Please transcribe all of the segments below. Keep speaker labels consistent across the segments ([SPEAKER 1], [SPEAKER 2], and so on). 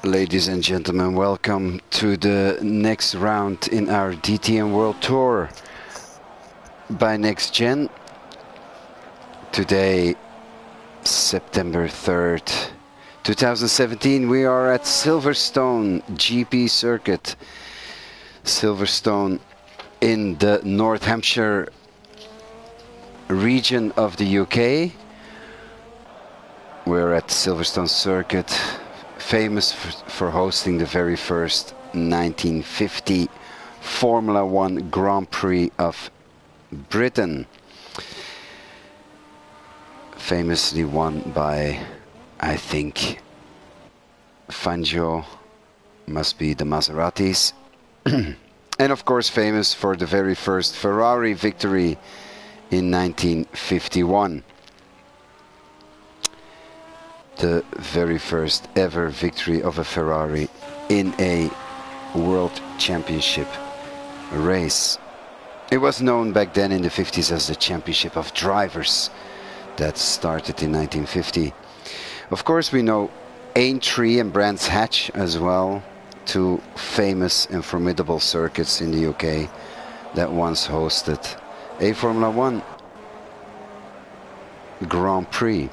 [SPEAKER 1] Ladies and gentlemen, welcome to the next round in our DTM World Tour by Nxtgen. Today, September 3rd, 2017, we are at Silverstone GP circuit. Silverstone in the North Hampshire region of the UK. We're at Silverstone circuit, famous for hosting the very first 1950 Formula One Grand Prix of Britain. Famously won by, I think, Fangio, must be the Maseratis. And of course famous for the very first Ferrari victory in 1951. The very first ever victory of a Ferrari in a World Championship race. It was known back then in the 50s as the Championship of Drivers. That started in 1950. Of course we know Aintree and Brands Hatch as well, two famous and formidable circuits in the UK that once hosted a Formula One Grand Prix.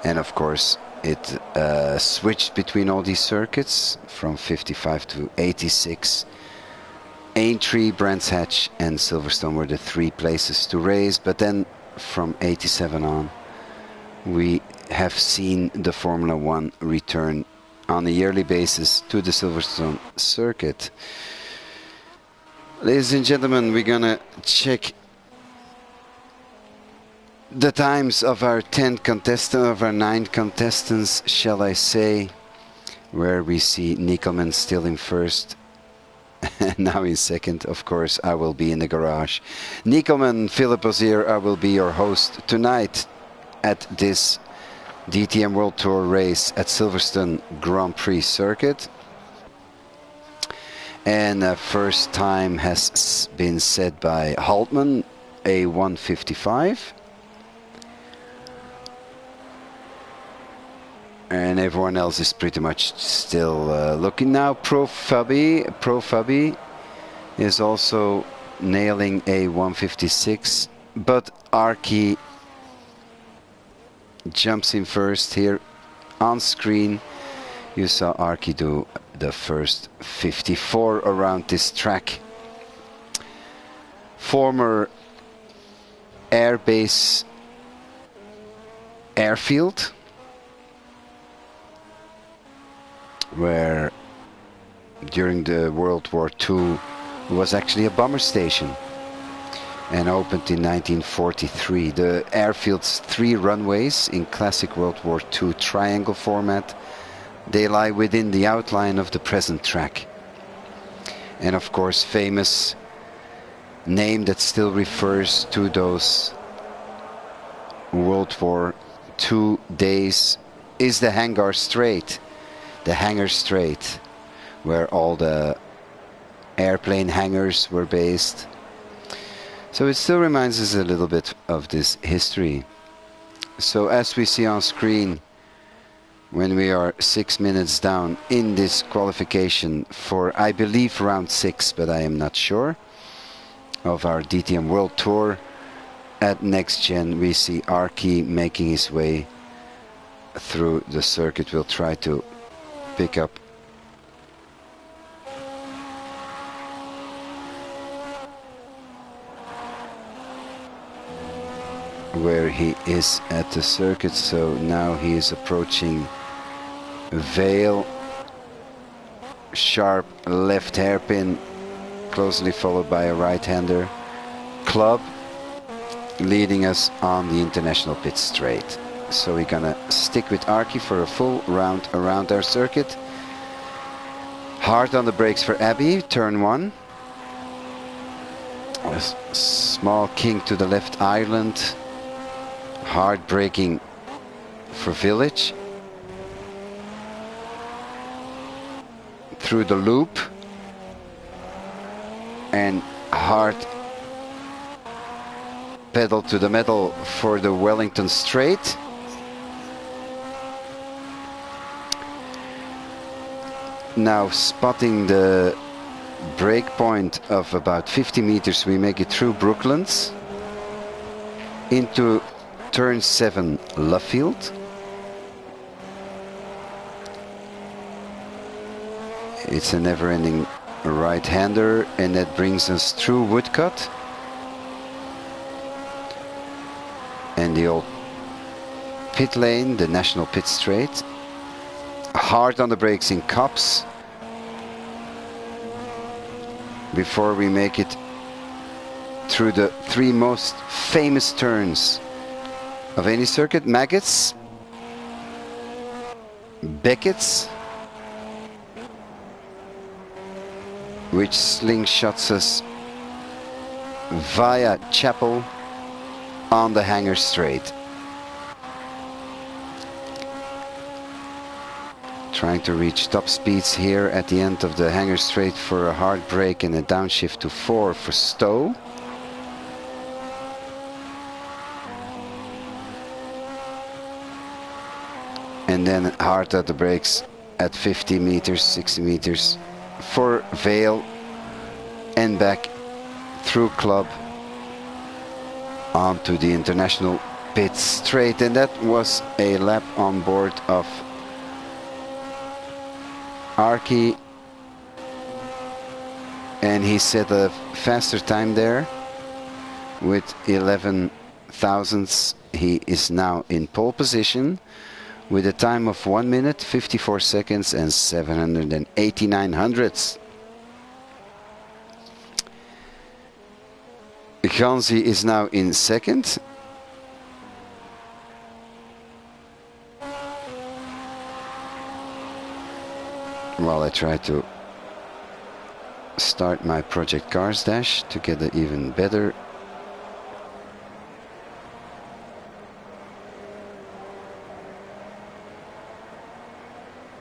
[SPEAKER 1] And of course it switched between all these circuits from 55 to 86. Aintree, Brands Hatch and Silverstone were the three places to race, but then from 87 on we have seen the Formula One return on a yearly basis to the Silverstone circuit. Ladies and gentlemen, we're gonna check the times of our 10 contestants, of our 9 contestants, shall I say, where we see Nickelman still in first. Now in second, of course, I will be in the garage. Nickelman, Philip Ozier, I will be your host tonight at this DTM World Tour race at Silverstone Grand Prix circuit. And first time has been set by Haltman, a 1:55. And everyone else is pretty much still looking now. Pro Fabi is also nailing a 1:56, but Arki jumps in first here on screen. You saw Arki do the first 54 around this track. Former airbase airfield, where during the World War II was actually a bomber station and opened in 1943. The airfield's 3 runways in classic World War II triangle format. They lie within the outline of the present track. And of course famous name that still refers to those World War II days is the Hangar Strait. The Hangar Strait, where all the airplane hangars were based. So it still reminds us a little bit of this history. So as we see on screen, when we are 6 minutes down in this qualification for, I believe, round 6, but I am not sure, of our DTM World Tour at Nxtgen, we see Arki making his way through the circuit. We'll try to pick up where he is at the circuit. So now he is approaching Vale, sharp left hairpin, closely followed by a right-hander. Club leading us on the international pit straight. So we're gonna stick with Arki for a full round around our circuit. Hard on the brakes for Abbey, turn 1. A small kink to the left island. Hard braking for Village. Through the loop. And hard pedal to the metal for the Wellington Straight. now spotting the break point of about 50 meters. We make it through Brooklands into turn 7 Luffield. It's a never-ending right-hander, and that brings us through Woodcut and the old pit lane, the national pit straight. Hard on the brakes in Copse before we make it through the 3 most famous turns of any circuit: Maggots, Beckett's, which slingshots us via Chapel on the Hanger Straight. Trying to reach top speeds here at the end of the Hanger Straight for a hard brake and a downshift to 4 for Stowe. And then hard at the brakes at 50 meters, 60 meters for Vale, and back through Club onto the international pit straight. And that was a lap on board of Archie, and he set a faster time there with 11 thousandths. He is now in pole position with a time of 1 minute 54 seconds and 789 hundredths. Ganzi is now in second. While I try to start my Project Cars dash to get an even better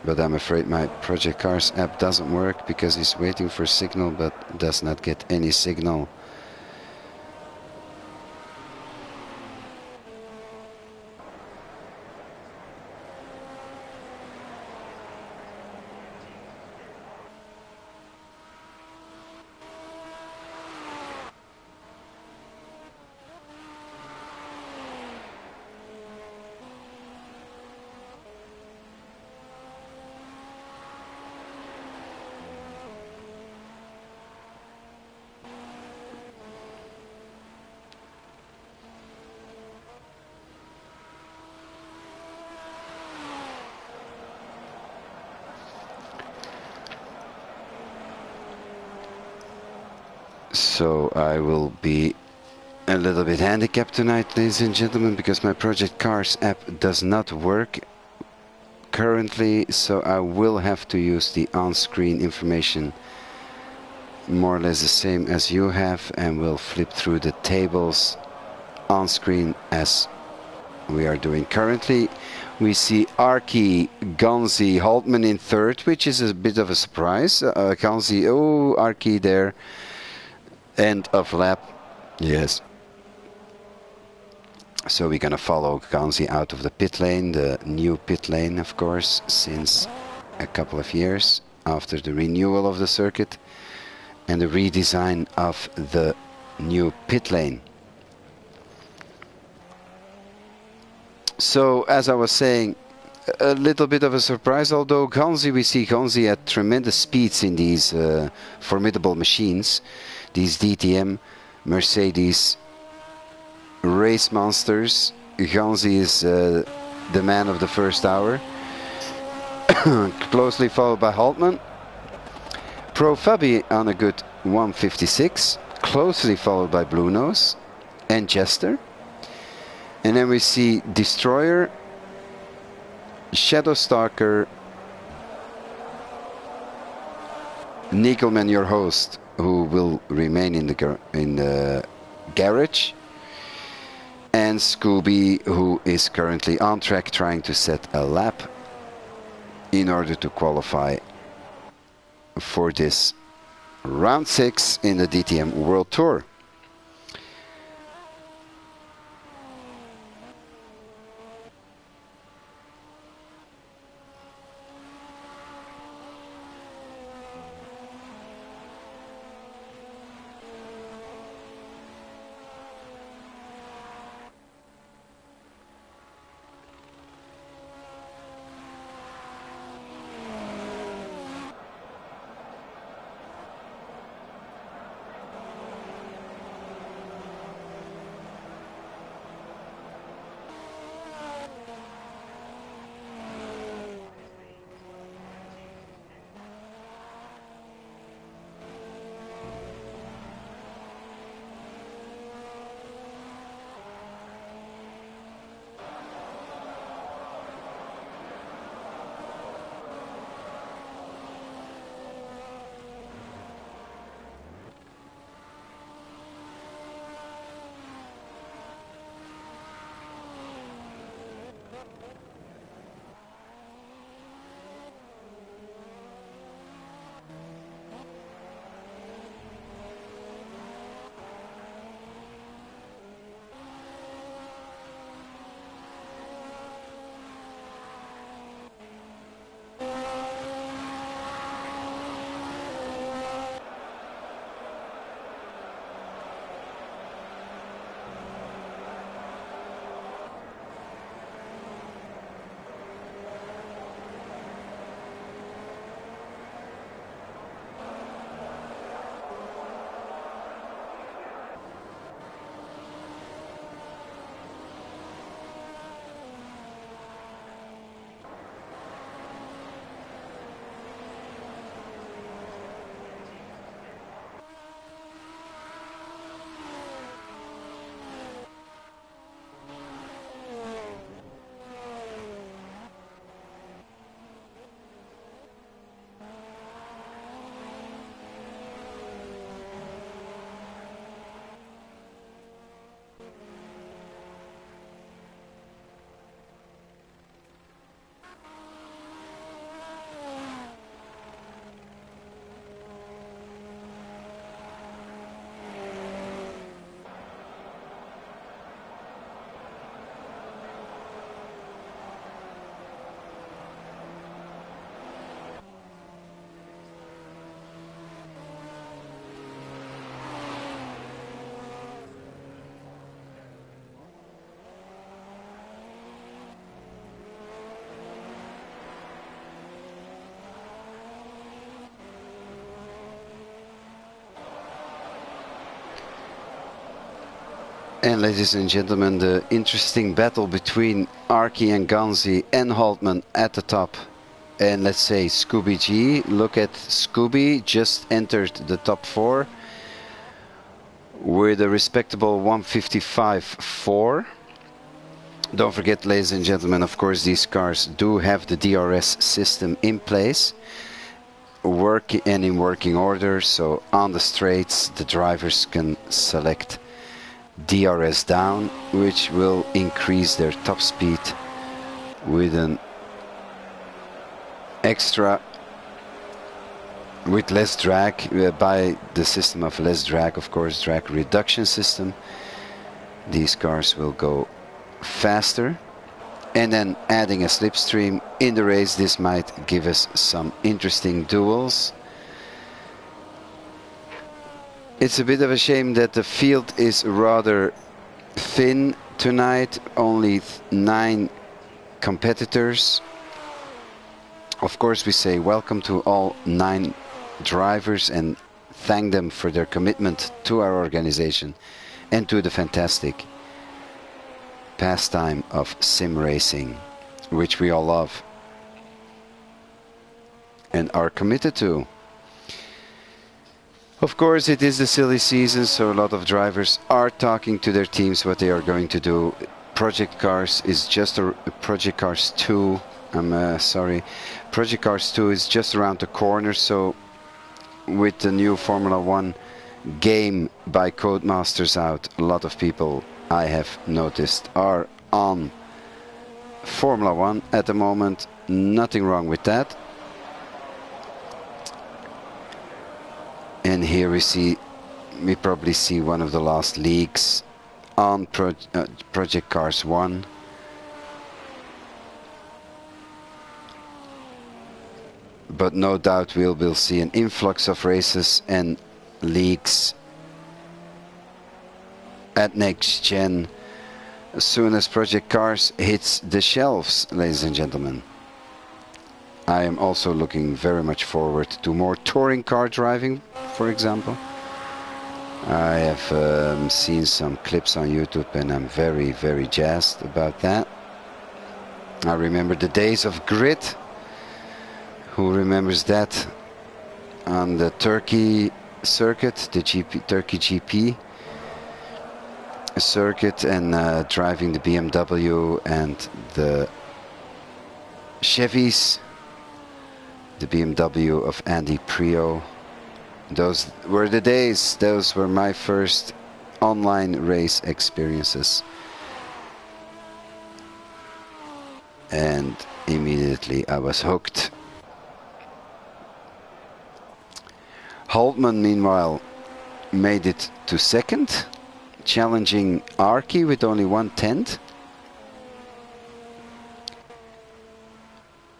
[SPEAKER 1] but I'm afraid my Project Cars app doesn't work because it's waiting for signal but does not get any signal. So I will be a little bit handicapped tonight, ladies and gentlemen, because my Project Cars app does not work currently, so I will have to use the on-screen information more or less the same as you have, and we'll flip through the tables on screen as we are doing currently. We see Archie, Ganzi, Haltman in third, which is a bit of a surprise. Ganzi, oh, Archie there. End of lap, yes. So we're gonna follow Ganzi out of the pit lane, the new pit lane, of course, since a couple of years after the renewal of the circuit and the redesign of the new pit lane. So, as I was saying, a little bit of a surprise, although Ganzi, we see Ganzi at tremendous speeds in these formidable machines. These DTM Mercedes race monsters. Ganzi is the man of the first hour. Closely followed by Haltman. Pro Fabi on a good 156. Closely followed by Blue Nose and Jester. And then we see Destroyer, Shadow Stalker, Nickelman, your host, who will remain in the garage, and Scooby, who is currently on track trying to set a lap in order to qualify for this round 6 in the DTM World Tour. And ladies and gentlemen, the interesting battle between Arki and Ganzi and Holtman at the top. And let's say Scooby G. Look at Scooby, just entered the top 4 with a respectable 155.4. Don't forget, ladies and gentlemen, of course these cars do have the DRS system in place, in working order, so on the straights the drivers can select DRS down, which will increase their top speed with an extra, with less drag, by the system of less drag, of course, drag reduction system. These cars will go faster, and then adding a slipstream in the race, this might give us some interesting duels. It's a bit of a shame that the field is rather thin tonight, only 9 competitors. Of course, we say welcome to all 9 drivers and thank them for their commitment to our organization and to the fantastic pastime of sim racing, which we all love and are committed to. Of course, it is the silly season, so a lot of drivers are talking to their teams what they are going to do. Project Cars is just Project Cars 2. Project Cars 2 is just around the corner, so with the new Formula 1 game by Codemasters out, a lot of people, I have noticed, are on Formula 1 at the moment. Nothing wrong with that. And here we probably see one of the last leaks on Project Cars 1. But no doubt we will see an influx of races and leaks at Nxtgen as soon as Project Cars hits the shelves, ladies and gentlemen. I am also looking very much forward to more touring car driving, for example. I have seen some clips on YouTube and I'm very, very jazzed about that. I remember the days of Grid. Who remembers that? On the Turkey circuit, the Turkey GP circuit, and driving the BMW and the Chevys, the BMW of Andy Prio. Those were the days. Those were my first online race experiences, and immediately I was hooked. Holtman, meanwhile, made it to second, challenging Arki with only 1/10.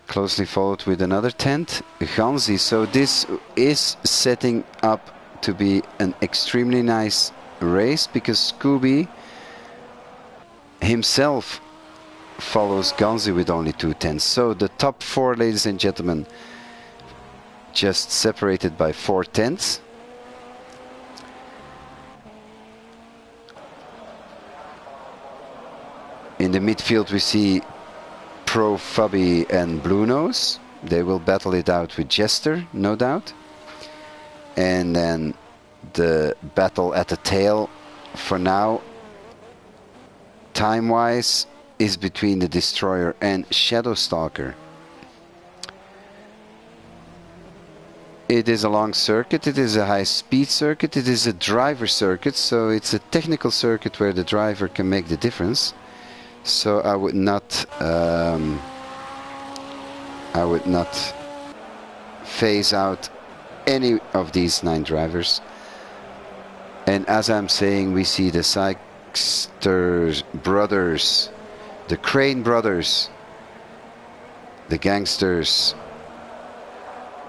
[SPEAKER 1] Closely followed with another 10th, Ganzi. So this is setting up to be an extremely nice race, because Scooby himself follows Ganzi with only 2/10. So the top 4, ladies and gentlemen, just separated by 4/10. In the midfield we see Pro Fabi and Blue Nose. They will battle it out with Jester, no doubt. And then the battle at the tail, for now, time-wise, is between the Destroyer and Shadowstalker. It is a long circuit, it is a high-speed circuit, it is a driver circuit, so it's a technical circuit where the driver can make the difference. So I would not phase out any of these 9 drivers. And as I'm saying, we see the Sykster brothers, the Crane brothers, the gangsters,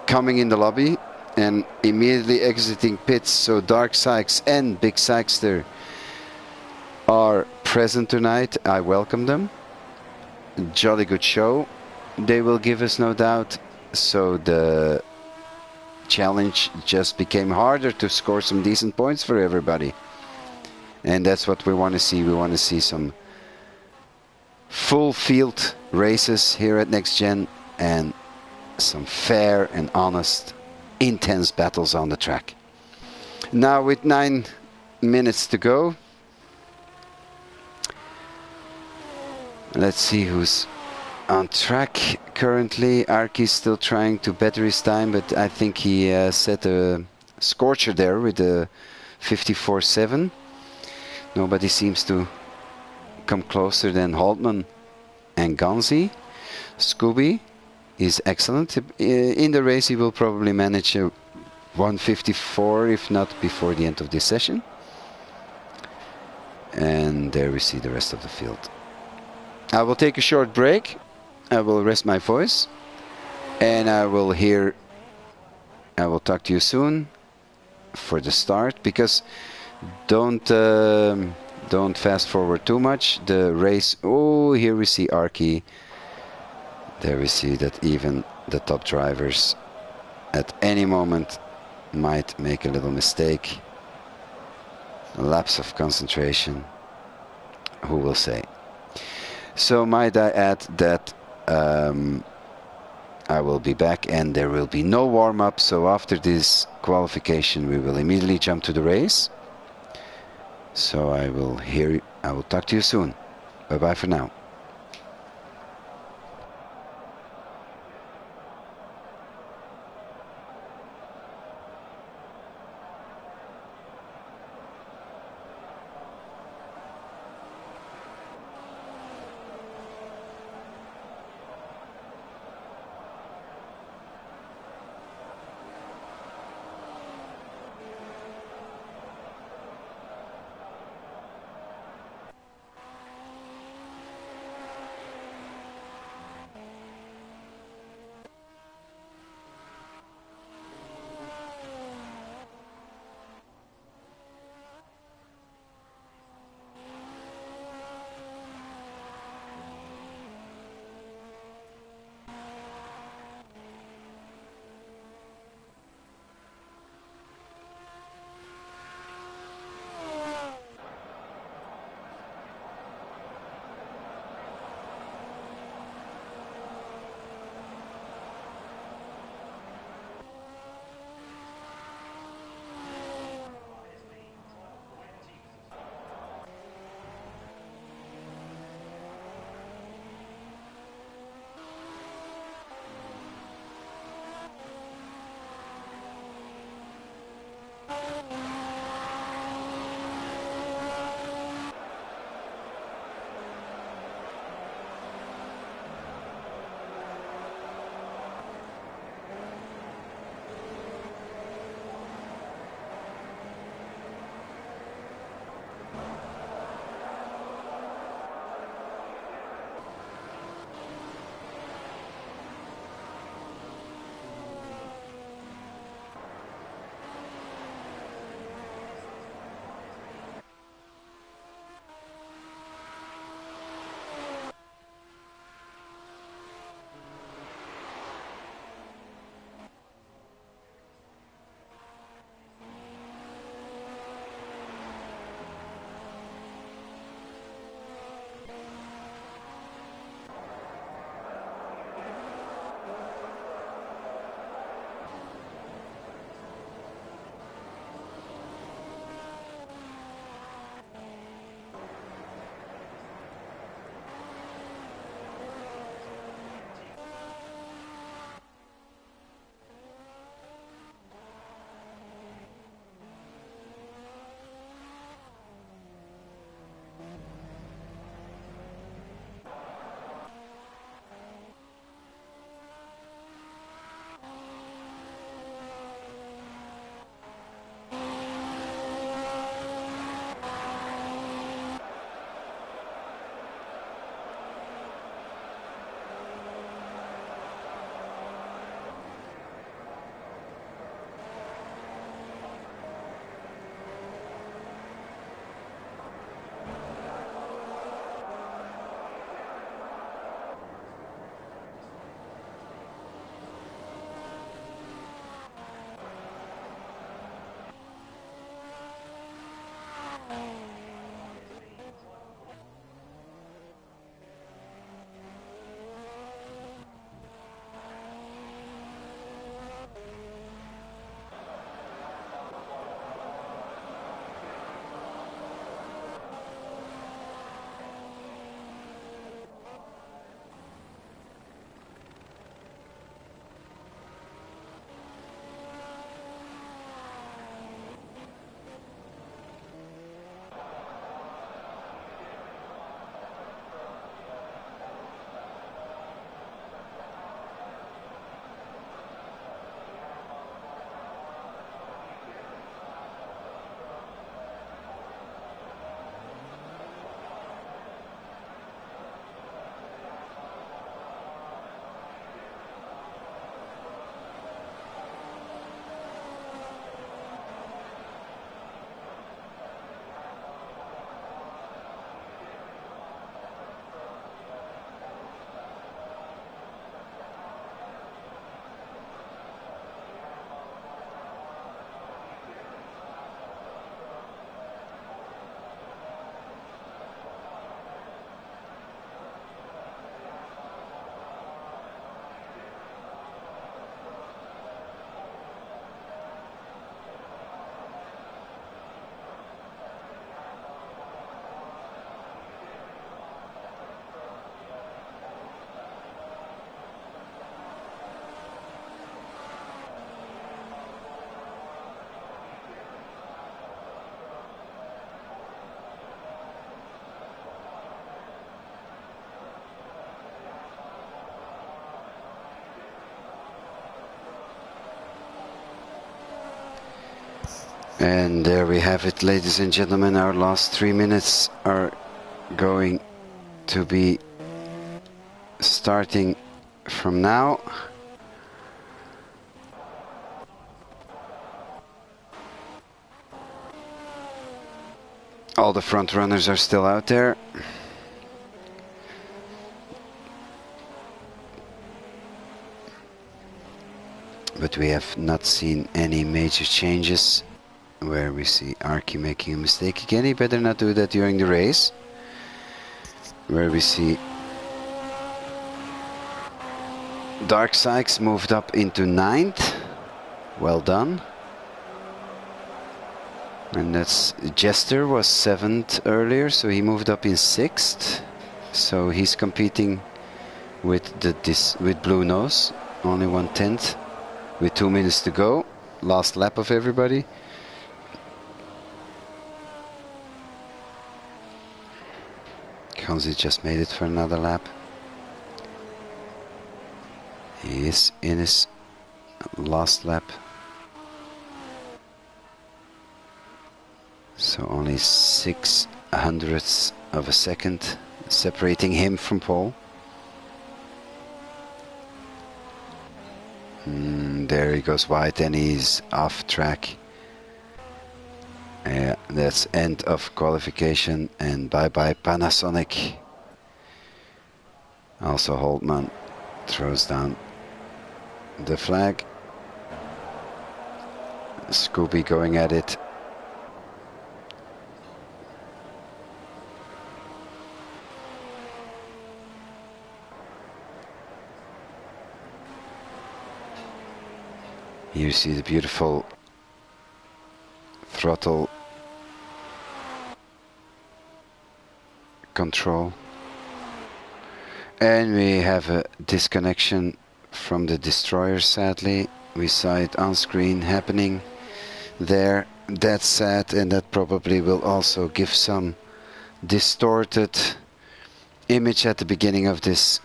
[SPEAKER 1] coming in the lobby and immediately exiting pits. So Dark Sykes and Big Sykester are present tonight. I welcome them. Jolly good show they will give us, no doubt. So the challenge just became harder to score some decent points for everybody. And that's what we want to see. We want to see some full field races here at Nxtgen and some fair and honest, intense battles on the track. Now with 9 minutes to go, let's see who's on track currently. Arki's still trying to better his time, but I think he set a scorcher there with a 54.7. Nobody seems to come closer than Holtman and Ganzi. Scooby is excellent. In the race he will probably manage a 154, if not before the end of this session. And there we see the rest of the field. I will take a short break. I will rest my voice, and I will talk to you soon for the start, because don't fast forward too much. The race, oh, here we see Arki. There we see that even the top drivers at any moment might make a little mistake. A lapse of concentration, who will say? So might I add that I will be back and there will be no warm-up, so after this qualification we will immediately jump to the race. So I will talk to you soon. Bye bye for now. And there we have it, ladies and gentlemen. Our last 3 minutes are going to be starting from now. All the front runners are still out there. But we have not seen any major changes. Where we see Archie making a mistake again. He better not do that during the race. Where we see Dark Sykes moved up into 9th. Well done. And that's Jester was 7th earlier, so he moved up in 6th. So he's competing with with Blue Nose. Only 1/10 with 2 minutes to go. Last lap of everybody. Kanzi just made it for another lap. He is in his last lap. So only 0.06 of a second separating him from pole. There he goes wide and he's off track. Yeah, that's end of qualification and bye-bye Panasonic. Also Holtman throws down the flag. Scooby going at it. Here you see the beautiful throttle control, and we have a disconnection from the destroyer. Sadly, we saw it on screen happening there. That's sad, and that probably will also give some distorted image at the beginning of this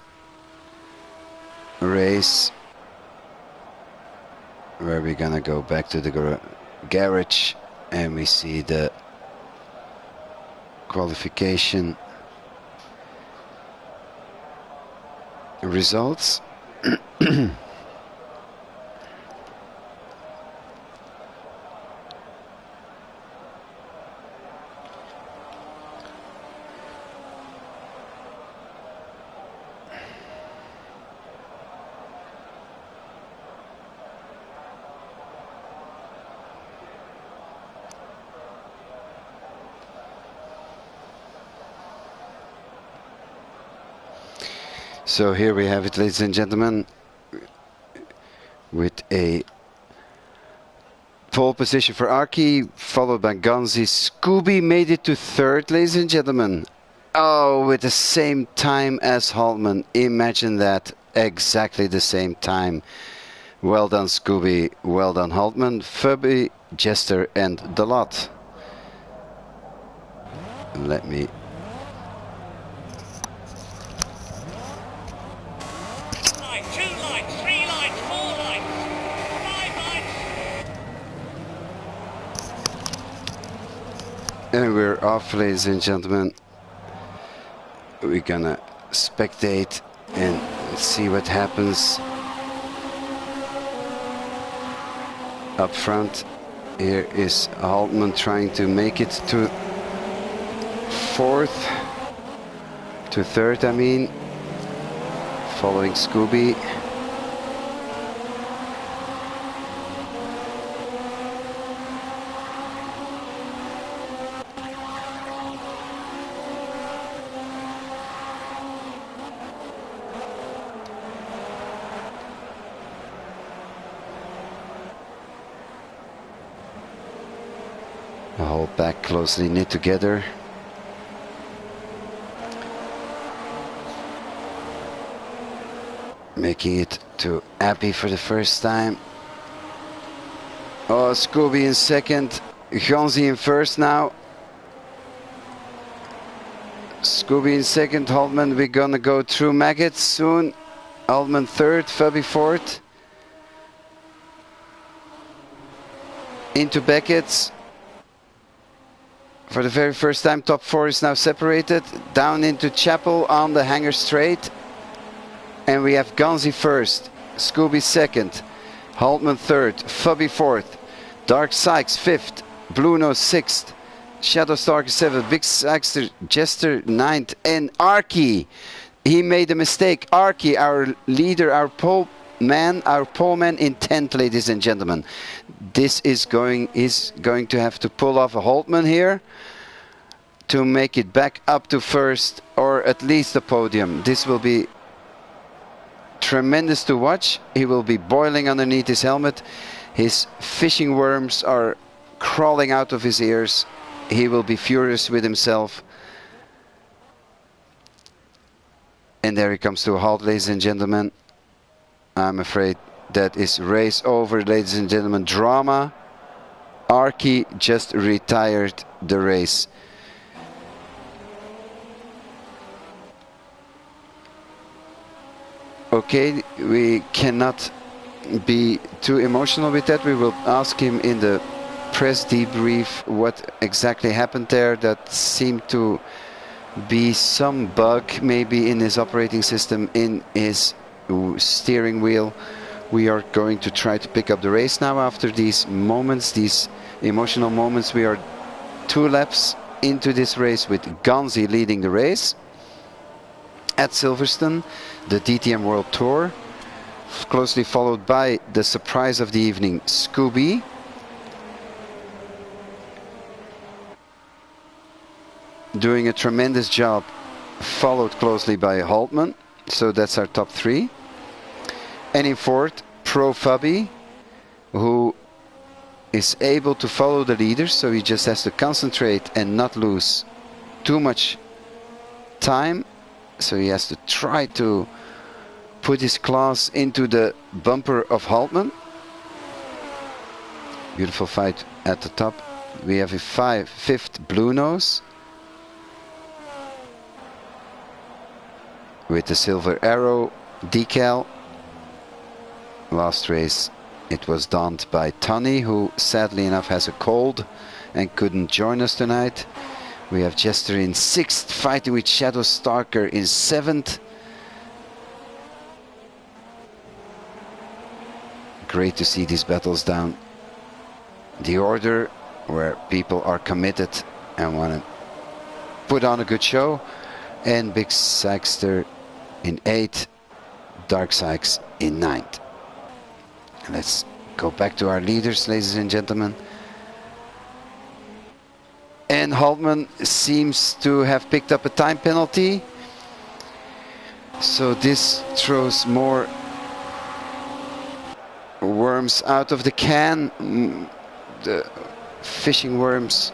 [SPEAKER 1] race, where we're gonna go back to the garage and we see the qualification results. So here we have it, ladies and gentlemen, with a pole position for Archie, followed by Ganzi. Scooby made it to 3rd, ladies and gentlemen. Oh, with the same time as Holtman. Imagine that, exactly the same time. Well done, Scooby. Well done, Holtman, Fubby, Jester, and the lot. Let me... And we're off, ladies and gentlemen. We're gonna spectate and see what happens up front. Here is Holtman trying to make it to 4th, to 3rd, I mean, following Scooby. The whole pack closely knit together. Making it to Appy for the first time. Oh, Scooby in 2nd. Ganzi in 1st now. Scooby in 2nd. Holtman, we're gonna go through Maggots soon. Holtman 3rd. Fubby 4th. Into Beckett's. For the very first time, top 4 is now separated. Down into Chapel on the Hanger Straight. And we have Ganzi first, Scooby second, Haltman third, Fubby fourth, Dark Sykes fifth, Blue Nose sixth, Shadow Starker seventh, Big Saxter Jester ninth, and Arky. He made a mistake. Arky, our leader, our pole man in 10th, ladies and gentlemen. This is going to have to pull off a Haltman here to make it back up to first, or at least the podium. This will be tremendous to watch. He will be boiling underneath his helmet. His fishing worms are crawling out of his ears. He will be furious with himself. And there he comes to a halt, ladies and gentlemen. I'm afraid that is race over, ladies and gentlemen. Drama. Arky just retired the race. Okay, we cannot be too emotional with that. We will ask him in the press debrief what exactly happened there. That seemed to be some bug maybe in his operating system, in his steering wheel. We are going to try to pick up the race now after these moments, these emotional moments. We are 2 laps into this race with Ganzi leading the race at Silverstone, the DTM World Tour, closely followed by the surprise of the evening, Scooby. Doing a tremendous job, followed closely by Haltman. So that's our top 3. And in 4th, Pro Fubby, who is able to follow the leaders, so he just has to concentrate and not lose too much time. So he has to try to put his claws into the bumper of Haltman. Beautiful fight at the top. We have a 5th Blue Nose with the silver arrow decal. Last race it was donned by Tony, who sadly enough has a cold and couldn't join us tonight. We have Jester in 6th, fighting with Shadow Stalker in 7th. Great to see these battles down the order, where people are committed and want to put on a good show. And Big Saxter in 8th, Dark Sykes in 9th. Let's go back to our leaders, ladies and gentlemen. And Haltman seems to have picked up a time penalty. So this throws more worms out of the can. The fishing worms,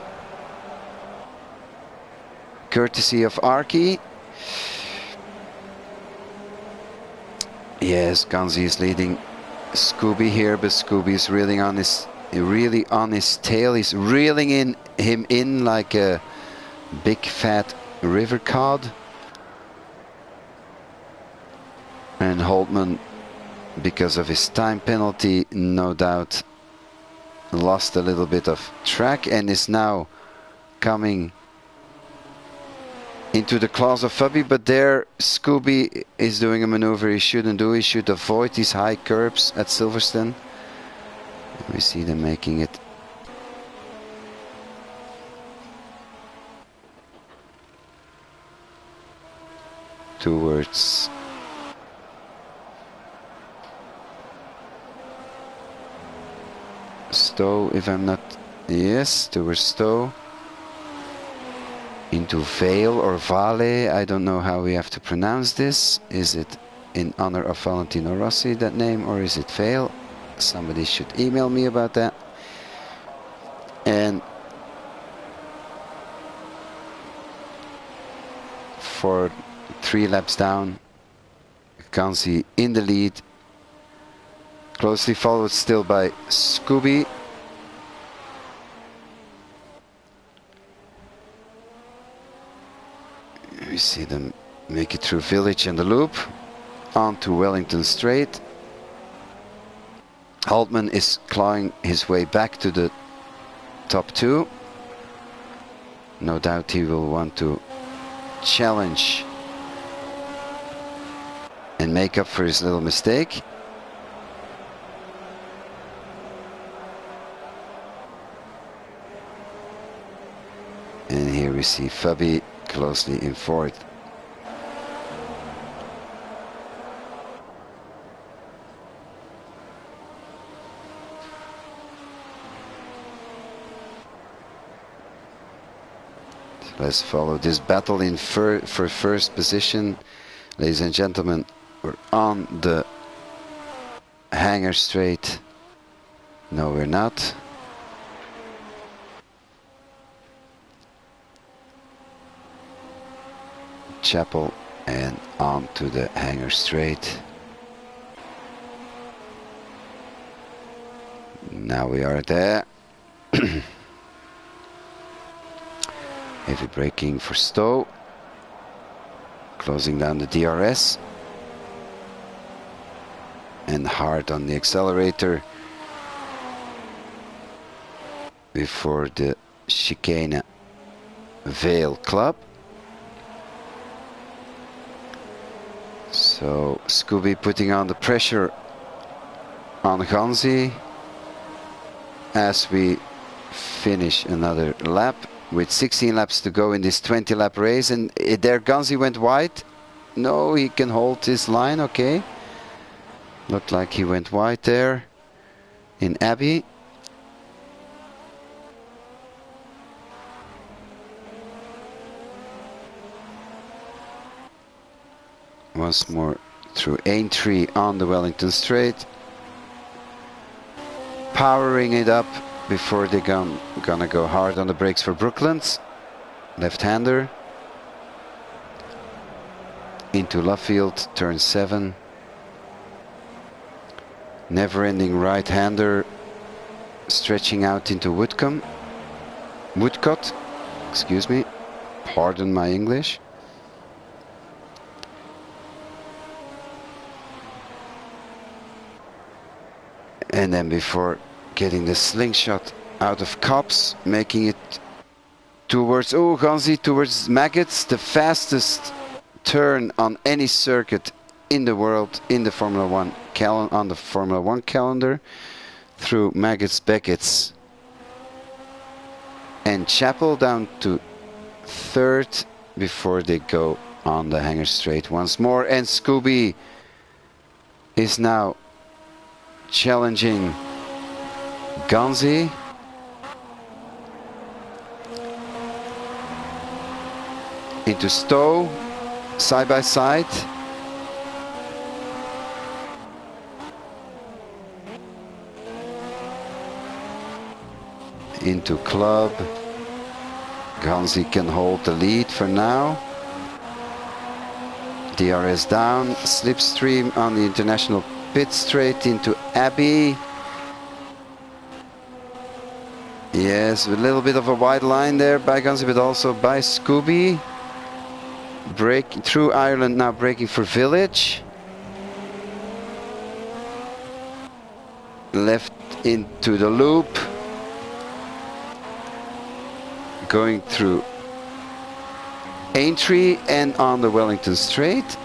[SPEAKER 1] courtesy of Arky. Yes, Ganzi is leading Scooby here, but Scooby is really on his tail. He's reeling him in like a big fat river cod. And Haltman, because of his time penalty, no doubt lost a little bit of track and is now coming into the claws of Fubby. But there Scooby is doing a maneuver he shouldn't do. He should avoid these high curbs at Silverstone. We see them making it towards Stowe, if I'm not, yes, towards Stowe, into Vale or Vale. I don't know how we have to pronounce this. Is it in honor of Valentino Rossi, that name, or is it Vale? Somebody should email me about that. And for 3 laps down, Ganzi in the lead, closely followed still by Scooby. We see them make it through Village and the loop onto Wellington Straight. Haltman is clawing his way back to the top 2. No doubt he will want to challenge and make up for his little mistake. And here we see Fabi closely in fourth. Let's follow this battle in for first position. Ladies and gentlemen, we're on the hanger straight. No, we're not. Chapel and on to the hanger straight. Now we are there. Heavy braking for Stowe. Closing down the DRS. And hard on the accelerator before the chicane Vale Club. So Scooby putting on the pressure on Ganzi as we finish another lap with 16 laps to go in this 20 lap race. And there Ganzi went wide. No, he can hold his line, okay. Looked like he went wide there in Abbey. Once more through Aintree on the Wellington Straight. Powering it up before they're gonna go hard on the brakes for Brooklands. Left-hander. Into Luffield, turn 7. Never-ending right-hander stretching out into Woodcombe. Woodcott, excuse me. Pardon my English. And then before getting the slingshot out of Cops, making it towards, oh, Ganzi towards Maggots, the fastest turn on any circuit in the world in the Formula 1 on the Formula 1 calendar, through Maggots, Beckett's and Chapel down to third before they go on the hanger straight once more. And Scooby is now challenging Ganzi. Into Stowe, side by side. Into Club. Ganzi can hold the lead for now. DRS down, slipstream on the international pit straight into Abbey. Yes, a little bit of a wide line there by Ganzi, but also by Scooby. Break through Ireland, now braking for Village. Left into the loop. Going through Aintree and on the Wellington Straight.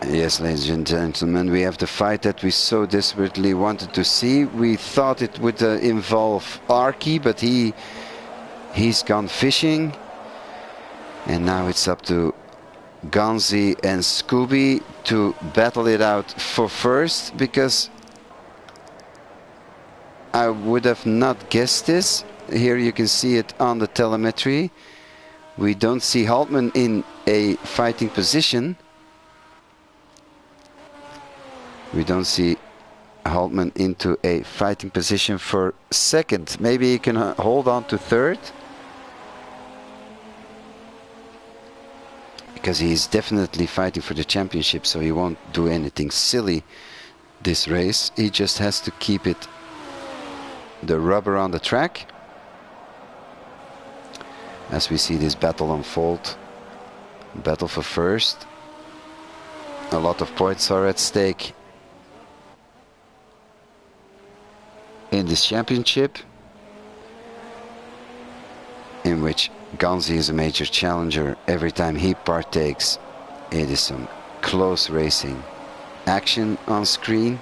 [SPEAKER 1] Yes, ladies and gentlemen, we have the fight that we so desperately wanted to see. We thought it would involve Arky, but he's gone fishing. And now it's up to Ganzi and Scooby to battle it out for first, because I would have not guessed this. Here you can see it on the telemetry. We don't see Haltman in a fighting position. We don't see Haltman into a fighting position for second. Maybe he can hold on to third, because he's definitely fighting for the championship, so he won't do anything silly this race. He just has to keep it, the rubber on the track, as we see this battle unfold. Battle for first. A lot of points are at stake in this championship, in which Ganzi is a major challenger. Every time he partakes, it is some close racing action on screen.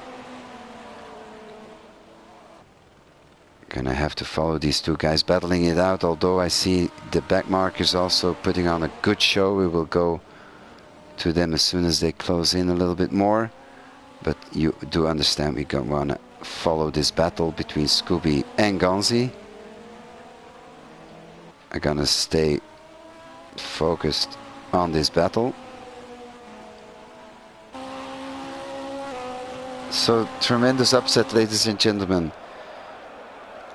[SPEAKER 1] Gonna have to follow these two guys battling it out, although I see the back markers also putting on a good show. We will go to them as soon as they close in a little bit more, but you do understand we don't want to follow this battle between Scooby and Ganzi. I'm gonna stay focused on this battle. So tremendous upset, ladies and gentlemen.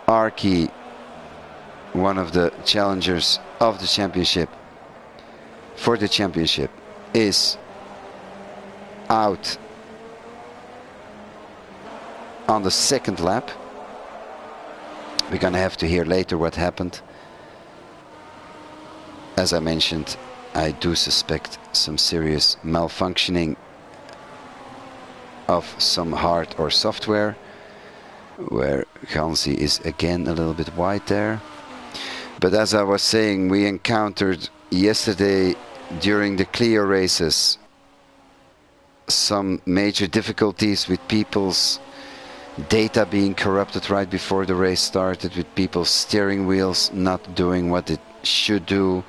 [SPEAKER 1] Arki, one of the challengers of the championship, for the championship, is out on the second lap. We're gonna have to hear later what happened. As I mentioned, I do suspect some serious malfunctioning of some hard or software, where Ganzi is again a little bit wide there. But as I was saying, we encountered yesterday during the Clio races some major difficulties with people's data being corrupted right before the race started, with people's steering wheels not doing what it should do,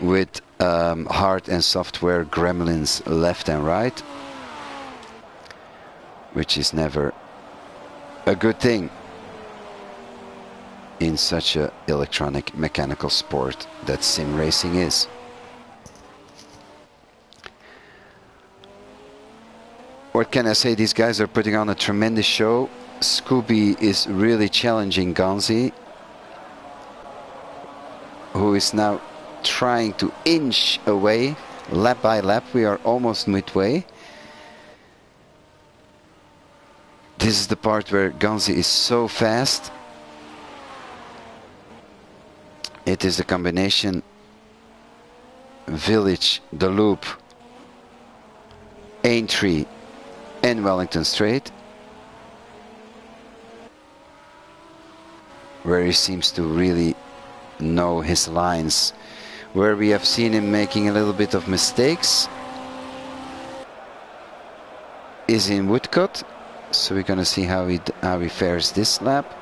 [SPEAKER 1] with hard and software gremlins left and right, which is never a good thing in such a electronic mechanical sport that sim racing is. What can I say? These guys are putting on a tremendous show. Scooby is really challenging Ganzi, who is now trying to inch away lap by lap. We are almost midway. This is the part where Ganzi is so fast. It is the combination Village, the Loop, Aintree and Wellington Straight, where he seems to really know his lines. Where we have seen him making a little bit of mistakes is in Woodcut. So we're gonna see how he fares this lap,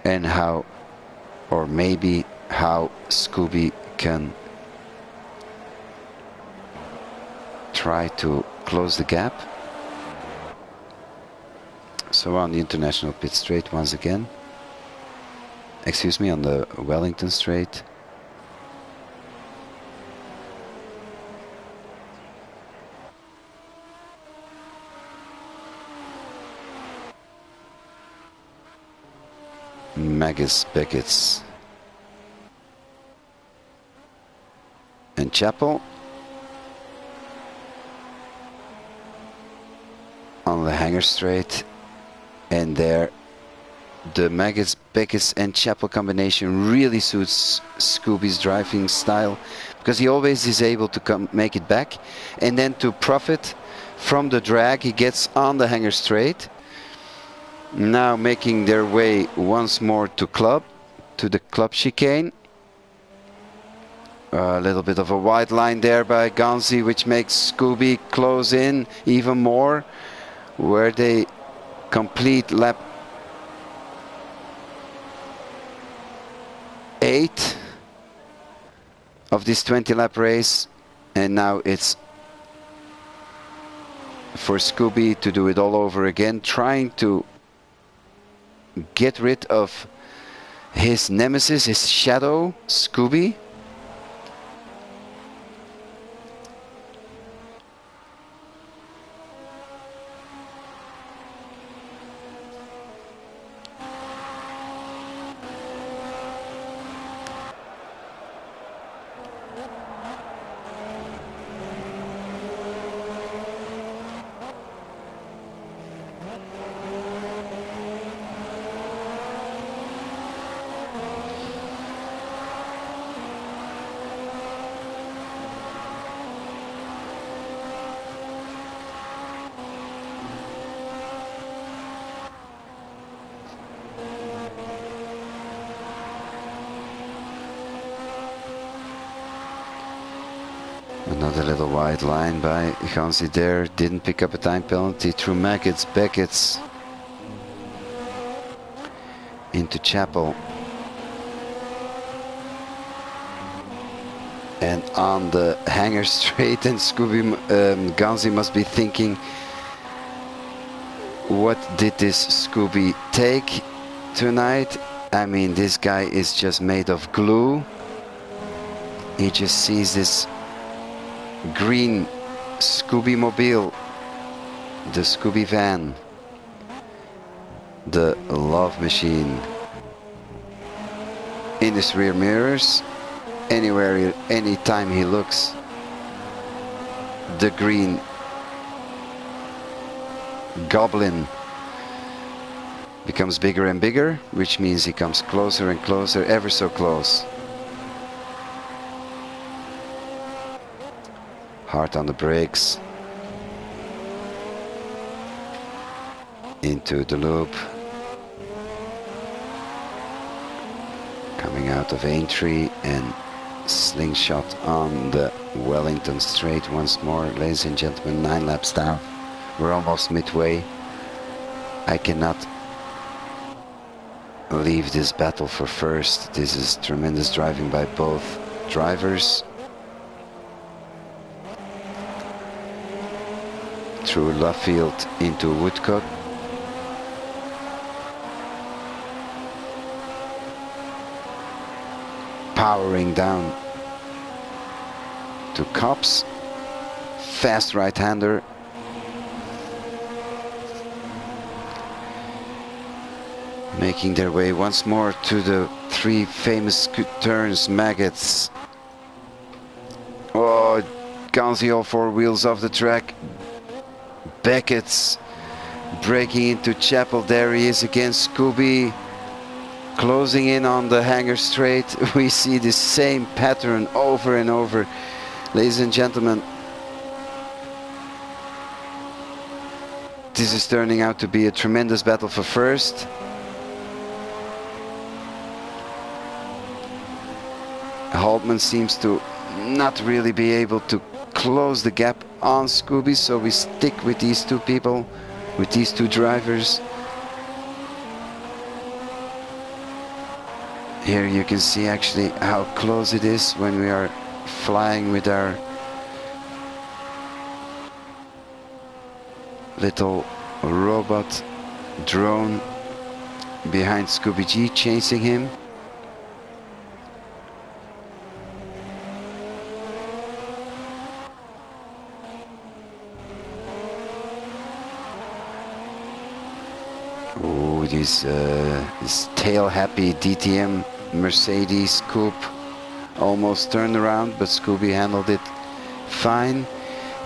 [SPEAKER 1] and how, or maybe how, Scooby can try to close the gap. So on the International Pit Straight once again, excuse me, on the Wellington Straight. Magus, Beckett's and Chapel on the Hanger Straight, and there the Magus, Beckett's and Chapel combination really suits Scooby's driving style, because he always is able to make it back, and then to profit from the drag he gets on the Hanger Straight. Now making their way once more to the club chicane. A little bit of a wide line there by Ganzi, which makes Scooby close in even more, where they complete lap 8 of this 20-lap race, and now it's for Scooby to do it all over again, trying to get rid of his nemesis, his shadow, Scooby. Another little wide line by Gansi there. Didn't pick up a time penalty through Maggots. Beckett's into Chapel. And on the hanger straight, and Gansi must be thinking, what did this Scooby take tonight? I mean, this guy is just made of glue. He just sees this green Scooby mobile, the Scooby van, the love machine in his rear mirrors. Anywhere, anytime he looks, the green goblin becomes bigger and bigger, which means he comes closer and closer, ever so close. Hard on the brakes. Into the loop. Coming out of Aintree and slingshot on the Wellington straight once more. Ladies and gentlemen, 9 laps down. We're almost midway. I cannot leave this battle for first. This is tremendous driving by both drivers. Through Luffield into Woodcote. Powering down to Copse. Fast right-hander. Making their way once more to the 3 famous turns. Maggots. Oh, Gansi all 4 wheels off the track. Beckett's breaking into Chapel. There he is again. Scooby closing in on the hanger straight. We see the same pattern over and over. Ladies and gentlemen, this is turning out to be a tremendous battle for first. Haltman seems to not really be able to close the gap on Scooby, so we stick with these 2 people, with these 2 drivers. Here you can see actually how close it is when we are flying with our little robot drone behind Scooby G, chasing him. Oh, this tail-happy DTM Mercedes coupe almost turned around, but Scooby handled it fine.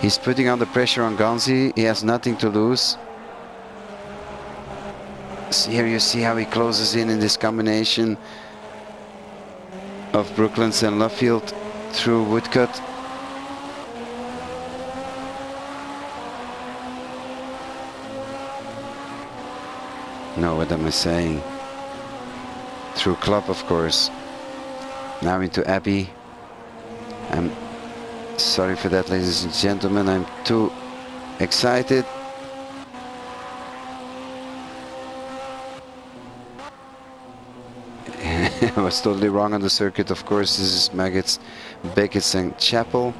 [SPEAKER 1] He's putting on the pressure on Gansi. He has nothing to lose. So here you see how he closes in this combination of Brooklands and Luffield through Woodcote. No, what am I saying? Through Club, of course. Now into Abbey. I'm sorry for that, ladies and gentlemen. I'm too excited. I was totally wrong on the circuit, of course. This is Maggots, Beckett's and Chapel.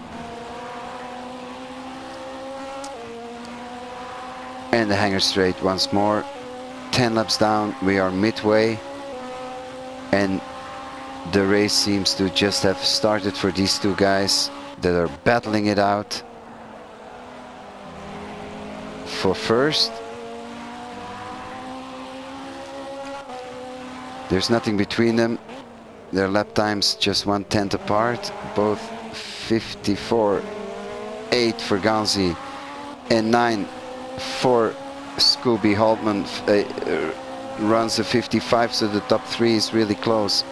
[SPEAKER 1] And the hanger straight once more. 10 laps down, we are midway, and the race seems to just have started for these 2 guys that are battling it out for first. There's nothing between them. Their lap times just 1/10 apart, both 54.8 for Gansi and 9 for Scooby. Haltman runs a 55, so the top 3 is really close.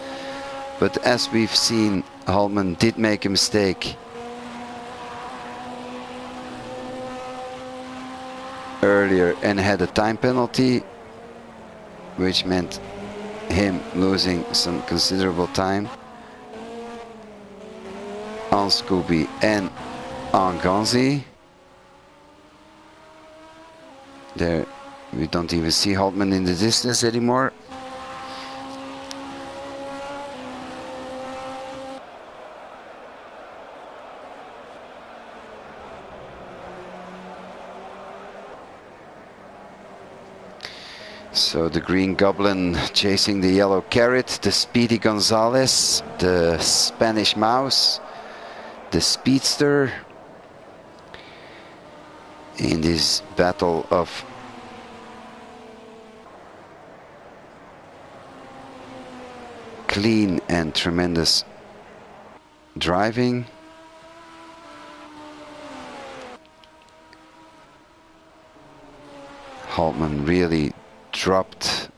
[SPEAKER 1] But as we've seen, Haltman did make a mistake earlier and had a time penalty, which meant him losing some considerable time on Scooby and on Ganzi. There, we don't even see Holtman in the distance anymore. So the green goblin chasing the yellow carrot, the speedy Gonzalez, the Spanish mouse, the speedster in this battle of clean and tremendous driving. Holtman really dropped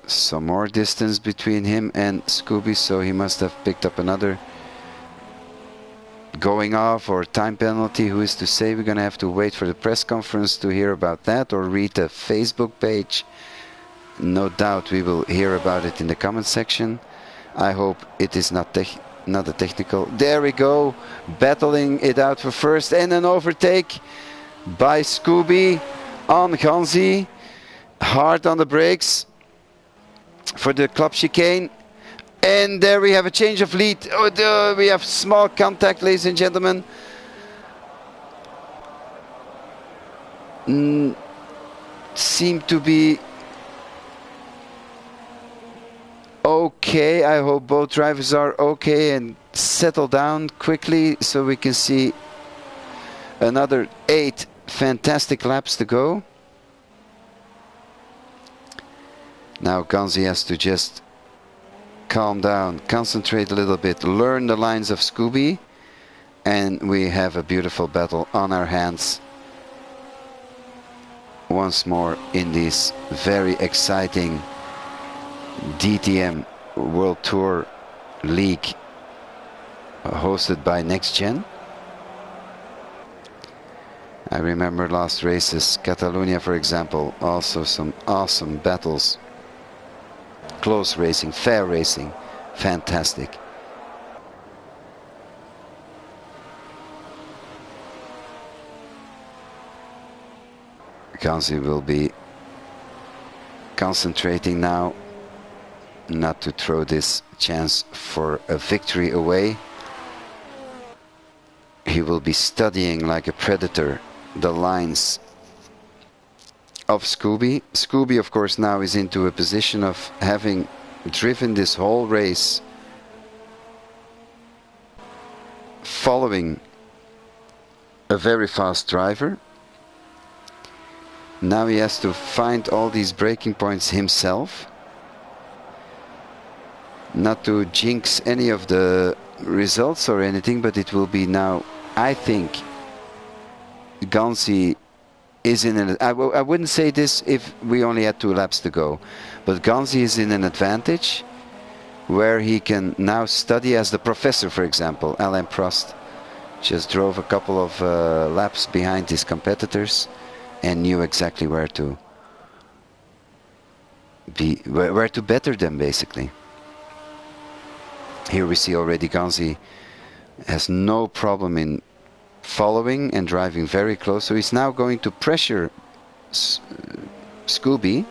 [SPEAKER 1] some more distance between him and Scooby, so he must have picked up another going off or time penalty. Who is to say? We're gonna have to wait for the press conference to hear about that, or read the Facebook page. No doubt we will hear about it in the comment section. I hope it is not a technical. There we go, battling it out for first, and an overtake by Scooby on Ganzi. Hard on the brakes for the club chicane, and there we have a change of lead. We have small contact, ladies and gentlemen. Seem to be okay. I hope both drivers are okay and settle down quickly so we can see another 8 fantastic laps to go. Now Ganzi has to just calm down, concentrate a little bit, learn the lines of Scooby, and we have a beautiful battle on our hands once more in this very exciting DTM World Tour League hosted by Nxtgen. I remember last races, Catalonia for example, also some awesome battles. Close racing, fair racing, fantastic. Ganzi will be concentrating now not to throw this chance for a victory away. He will be studying like a predator the lines of Scooby. Scooby, of course, now is into a position of having driven this whole race following a very fast driver. Now he has to find all these braking points himself. Not to jinx any of the results or anything, but it will be now, I think, Ganzi is in an, I wouldn't say this if we only had 2 laps to go, but Ganzi is in an advantage where he can now study as the professor. For example, Alain Prost just drove a couple of laps behind his competitors and knew exactly where to be, where to better them basically. Here we see already Ganzi has no problem in following and driving very close, so he's now going to pressure Scooby.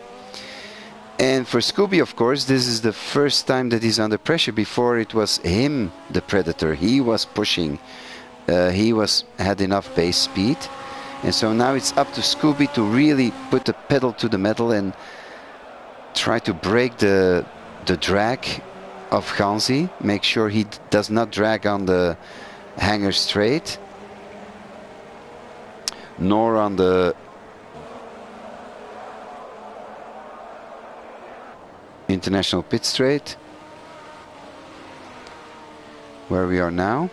[SPEAKER 1] And for Scooby, of course, this is the first time that he's under pressure. Before it was him, the predator. He was pushing. He had enough base speed, and so now it's up to Scooby to really put the pedal to the metal and try to break the drag of Ganzi. Make sure he does not drag on the hanger straight, nor on the international pit straight where we are now,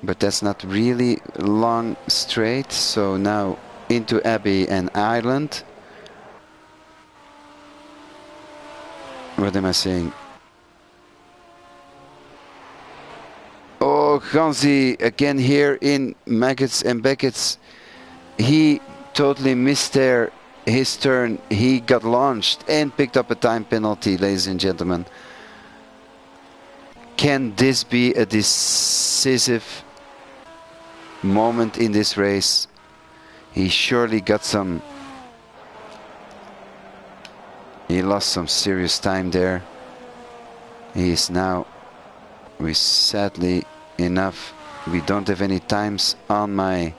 [SPEAKER 1] but that's not really long straight. So now into Abbey and Ireland. What am I saying? Oh, Ganzi again here in Maggots and Beckett's. He totally missed there his turn. He got launched and picked up a time penalty, ladies and gentlemen. Can this be a decisive moment in this race. He surely got some... He lost some serious time there. He is now... sadly enough, we don't have any times on my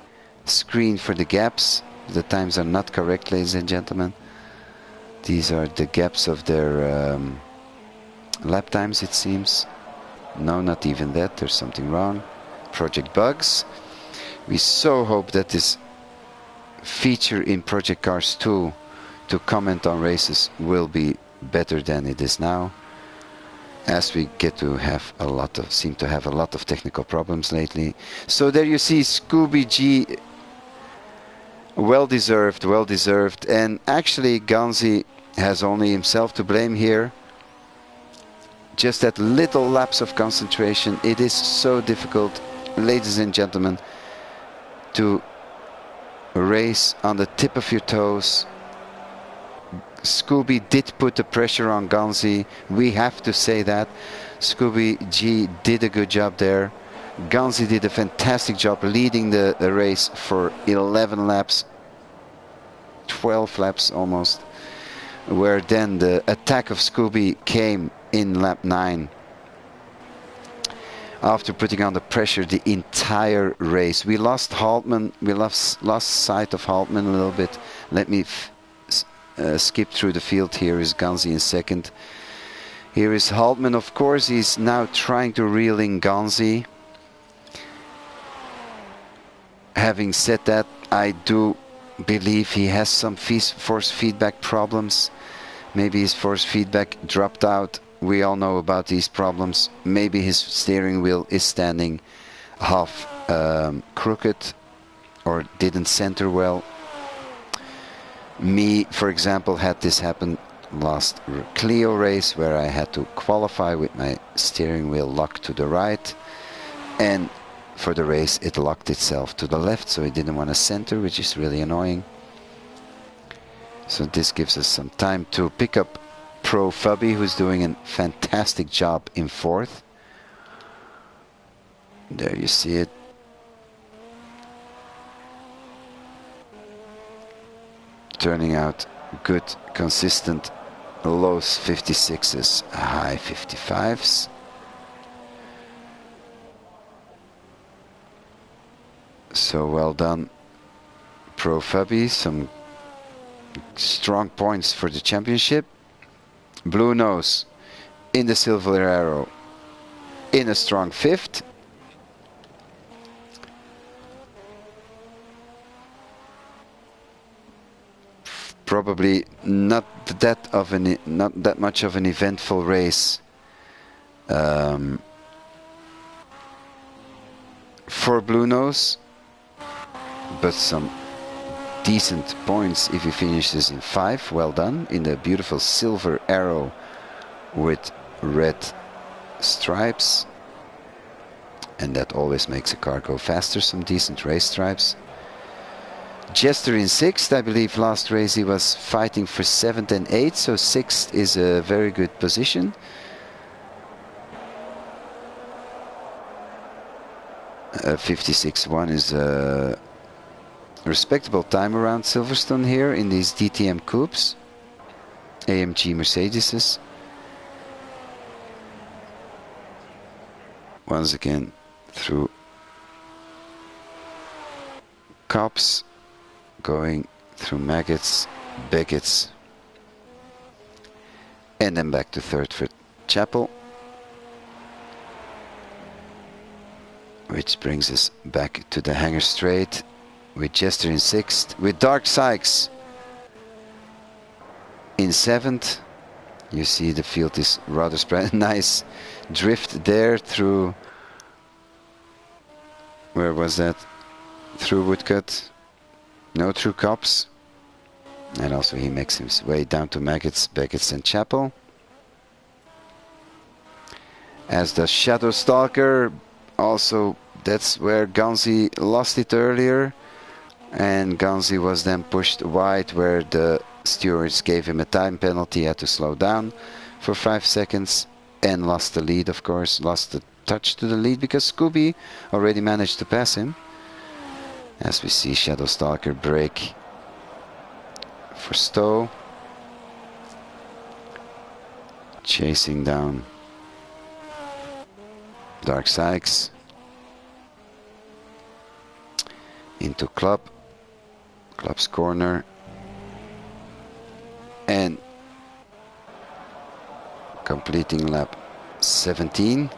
[SPEAKER 1] screen for the gaps. The times are not correct, ladies and gentlemen. These are the gaps of their lap times, it seems. No, not even that. There's something wrong. Project bugs. We so hope that this feature in Project Cars 2 to comment on races will be better than it is now, as we get to have a lot of, seem to have a lot of technical problems lately. So there you see Scooby G, well deserved, and actually Ganzi has only himself to blame here. Just that little lapse of concentration. It is so difficult, ladies and gentlemen, to race on the tip of your toes. Scooby did put the pressure on Ganzi. We have to say that. Scooby G did a good job there. Ganzi did a fantastic job leading the race for 11 laps. 12 laps almost. Where then the attack of Scooby came in lap 9. After putting on the pressure the entire race. We lost Haltman. We lost sight of Haltman a little bit. Let me skip through the field. Here is Ganzi in second. Here is Haltman. Of course, he's now trying to reel in Ganzi. Having said that, I do believe he has some force feedback problems. Maybe his force feedback dropped out. We all know about these problems. Maybe his steering wheel is standing half crooked or didn't center well. Me, for example, had this happen last Clio race, where I had to qualify with my steering wheel locked to the right, and for the race it locked itself to the left, so it didn't want to center, which is really annoying. So this gives us some time to pick up Pro Fubby, who's doing a fantastic job in fourth. There you see it. Turning out good, consistent low 56s, high 55s. So well done, Pro Fubby. Some strong points for the championship. Blue Nose in the Silver Arrow in a strong fifth. Probably not that much of an eventful race for Blue Nose, but some decent points if he finishes in 5. Well done in the beautiful Silver Arrow with red stripes, and that always makes a car go faster. Some decent race stripes. Jester in 6th. I believe last race he was fighting for 7th and 8th, so 6th is a very good position. A 56.1 is a respectable time around Silverstone here in these DTM coupes, AMG Mercedeses. Once again through Cops, going through Maggots, Beckett's, and then back to third for Chapel, which brings us back to the Hangar Straight with Jester in 6th, with Dark Sykes in 7th. You see the field is rather spread. Nice drift there through, where was that? Through Woodcut. No, through Cops. And also he makes his way down to Maggots, Beckett's and Chapel. As does Shadow Stalker. Also, that's where Ganzi lost it earlier. And Ganzi was then pushed wide, where the stewards gave him a time penalty. He had to slow down for 5 seconds and lost the lead, of course. Lost the touch to the lead because Scooby already managed to pass him. as we see Shadowstalker break for Stowe, chasing down Dark Sykes into Club's corner, and completing lap 17.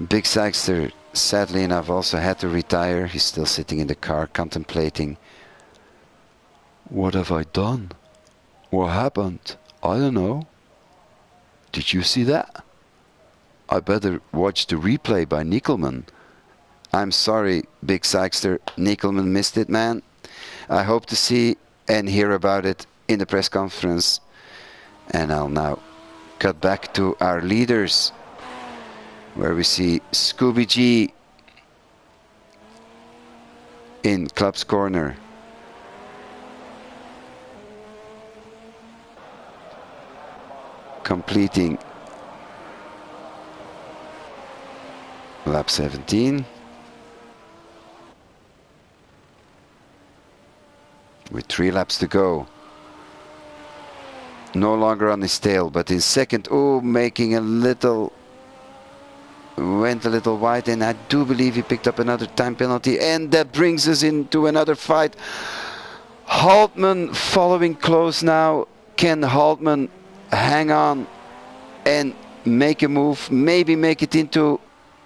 [SPEAKER 1] Big Sykester, sadly enough, also had to retire. He's still sitting in the car contemplating, what have I done? What happened? I don't know. Did you see that? I better watch the replay by Nickelman. I'm sorry, Big Sykester. Nickelman missed it, man. I hope to see and hear about it in the press conference. And I'll now cut back to our leaders, where we see Scooby G in Club's corner. Completing lap 17. With 3 laps to go. No longer on his tail, but in second. Oh, making a little... Went a little wide, and I do believe he picked up another time penalty. And that brings us into another fight. Haltman following close now. Can Haltman hang on and make a move? Maybe make it into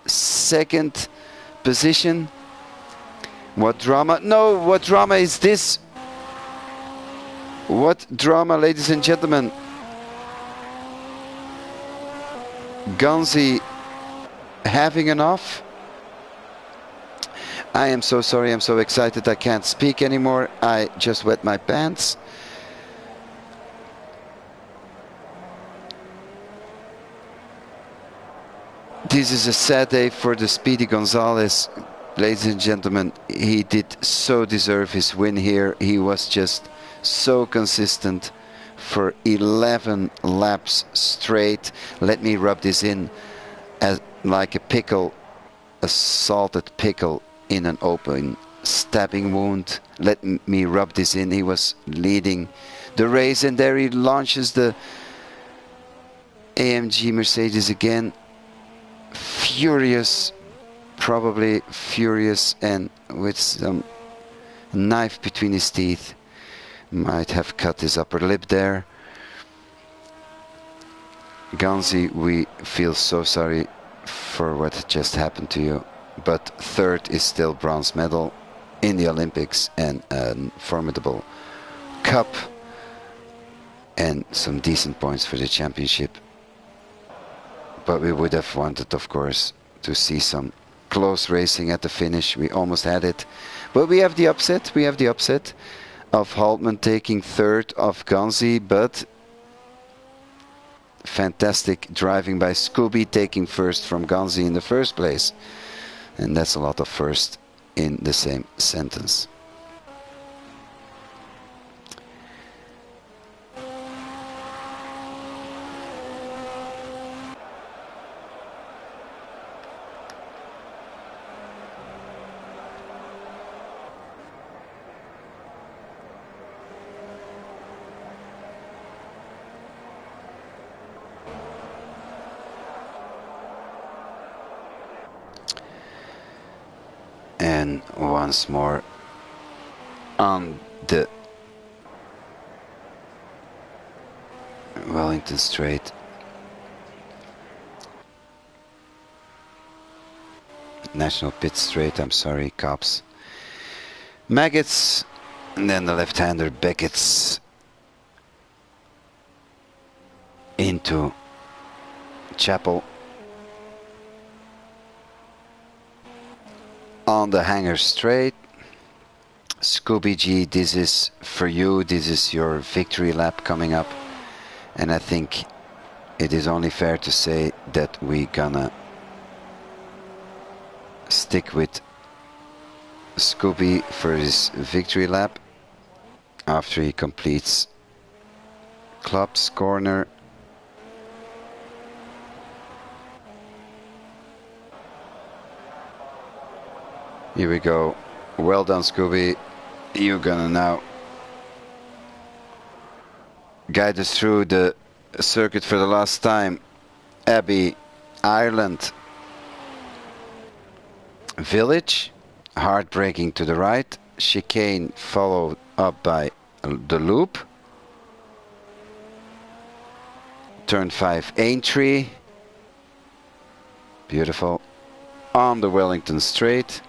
[SPEAKER 1] second position? What drama? No, what drama is this? What drama, ladies and gentlemen? Ganzi having enough? I am so sorry, I'm so excited I can't speak anymore. I just wet my pants. This is a sad day for the Speedy Gonzalez. Ladies and gentlemen, he did so deserve his win here. He was just so consistent for 11 laps straight. Let me rub this in as like a pickle, a salted pickle in an open stabbing wound. Let me rub this in. He was leading the race, and there he launches the AMG Mercedes again. Furious, probably furious, and with some knife between his teeth. Might have cut his upper lip there. Ganzi, we feel so sorry for what just happened to you, but third is still bronze medal in the Olympics and a formidable cup and some decent points for the championship. But we would have wanted, of course, to see some close racing at the finish. We almost had it, but we have the upset. We have the upset of Haltman taking third of Ganzi, but fantastic driving by Scooby taking first from Ganzi in the first place. And that's a lot of first in the same sentence. And once more on the Wellington Straight. National Pit Straight, I'm sorry, cops. Maggots, and then the left-hander Beckett's into Chapel. On the Hanger Straight, Scooby G, this is for you, this is your victory lap coming up, and I think it is only fair to say that we gonna stick with Scooby for his victory lap after he completes Club's corner. Here we go. Well done, Scooby. You're gonna now guide us through the circuit for the last time. Abbey, Ireland. Village, hard braking to the right. Chicane followed up by the loop. Turn 5, Aintree. Beautiful. On the Wellington Straight.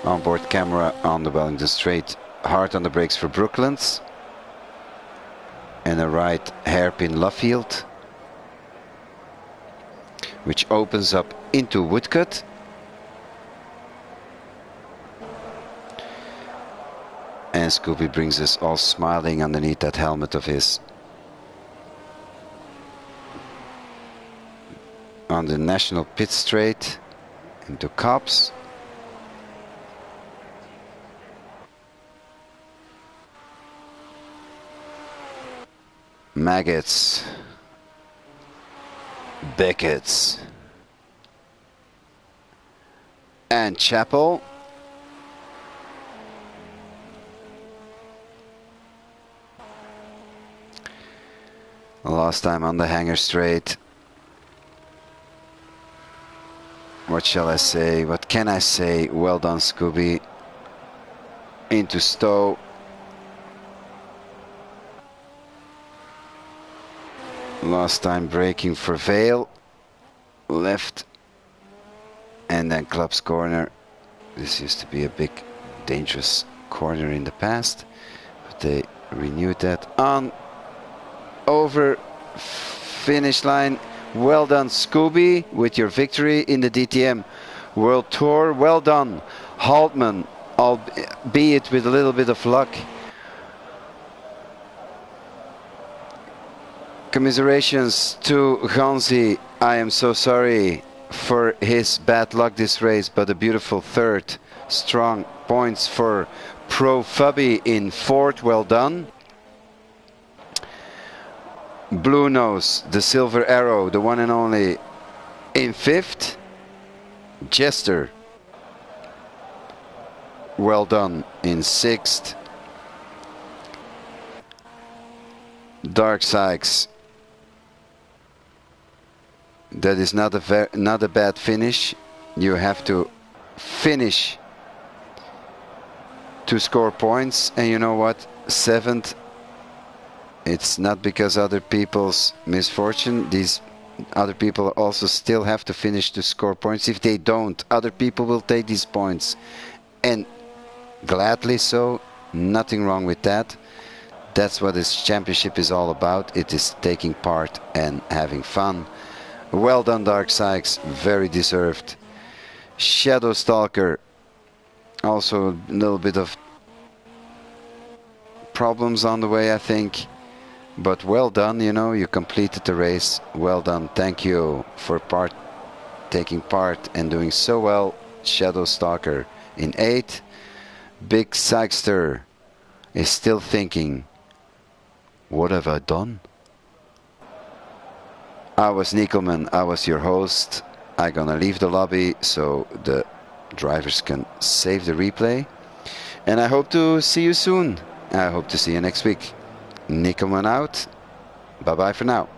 [SPEAKER 1] Onboard camera on the Wellington Straight. Hard on the brakes for Brooklands. And a right hairpin Luffield, which opens up into Woodcut. And Scooby brings us all smiling underneath that helmet of his. On the National Pit Straight into Cops. Maggots. Beckett's. And Chapel. Last time on the Hanger Straight. What shall I say? What can I say? Well done, Scooby. Into Stowe. Last time braking for Vale. Left. And then Club's Corner. This used to be a big dangerous corner in the past, but they renewed that. On over finish line. Well done, Scooby, with your victory in the DTM World Tour. Well done, Haltman, albeit with a little bit of luck. Commiserations to Ganzi. I am so sorry for his bad luck this race, but a beautiful third. Strong points for Pro Fubby in fourth. Well done. Blue Nose, the Silver Arrow, the one and only, in fifth. Jester, well done, in sixth. Dark Sykes, that is not a bad finish. You have to finish to score points, and you know what? Seventh. It's not because other people's misfortune. These other people also still have to finish to score points. If they don't, other people will take these points, and gladly so. Nothing wrong with that. That's what this championship is all about. It is taking part and having fun. Well done, Dark Sykes, very deserved. Shadow Stalker, also a little bit of problems on the way, I think. But well done, you know, you completed the race. Well done, thank you for taking part and doing so well. Shadow Stalker in 8th. Big Sykester is still thinking, what have I done? I was Nickelman, I was your host. I'm gonna leave the lobby so the drivers can save the replay. And I hope to see you soon. I hope to see you next week. Nickelman out. Bye bye for now.